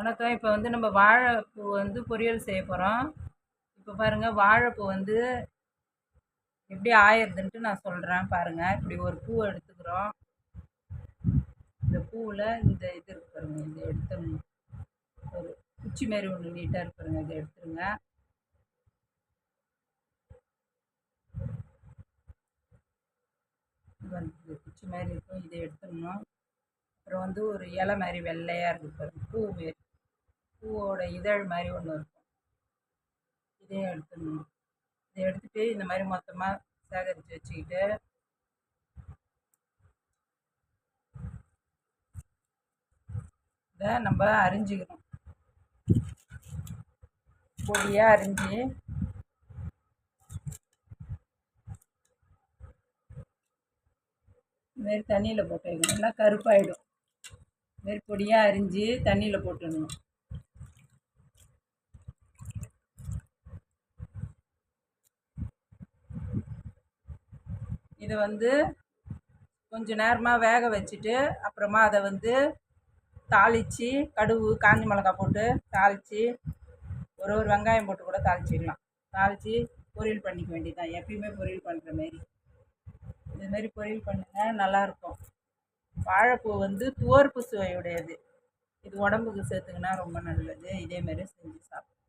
வணக்கம். இப்போ வந்து நம்ம வாழைப்பூ வந்து பொரியல் செய்ய போகிறோம். இப்போ பாருங்கள், வாழைப்பூ வந்து எப்படி ஆயிடுதுன்ட்டு நான் சொல்கிறேன் பாருங்கள். இப்படி ஒரு பூ எடுத்துக்கிறோம். இந்த பூவில் இந்த இது இருக்கு பாருங்கள், இதை எடுத்துடணும். ஒரு குச்சி மாரி ஒன்று நீட்டாக இருக்கு பாருங்கள், இதை எடுத்துருங்க. இது வந்து குச்சி மாதிரி இருக்கும், இதை எடுத்துடணும். அப்புறம் வந்து ஒரு இலை மாதிரி வெள்ளையாக இருக்குது பாருங்கள், பூ மாரி, பூவோட இதழ் மாதிரி ஒன்று இருக்கும். இதையும் எடுத்துடணும். இதை எடுத்துகிட்டு இந்த மாதிரி மொத்தமாக சேகரித்து வச்சுக்கிட்டு இதை நம்ம அரிஞ்சிக்கணும். பொடியாக அரிஞ்சு இதுமாரி தண்ணியில் போட்டு வைக்கணும், இல்லைன்னா கருப்பாயிடும். இதுமாரி பொடியாக அரிஞ்சு தண்ணியில் போட்டுடணும். இதை வந்து கொஞ்சம் நேரமாக வேக வச்சுட்டு அப்புறமா அதை வந்து தாளித்து கடுகு காஞ்ச மிளகா போட்டு தாளித்து ஒரு வெங்காயம் போட்டு கூட தாளிச்சிக்கலாம். தாளித்து பொரியல் பண்ணிக்க வேண்டியதுதான், எப்பயுமே பொரியல் பண்ணுற மாரி. இதுமாரி பொரியல் பண்ணுங்கள், நல்லாயிருக்கும். வாழைப்பூ வந்து துவர்ப்பு சுவையுடையது. இது உடம்புக்கு சேர்த்துக்கினா ரொம்ப நல்லது. இதேமாரி செஞ்சு சாப்பிடுங்க.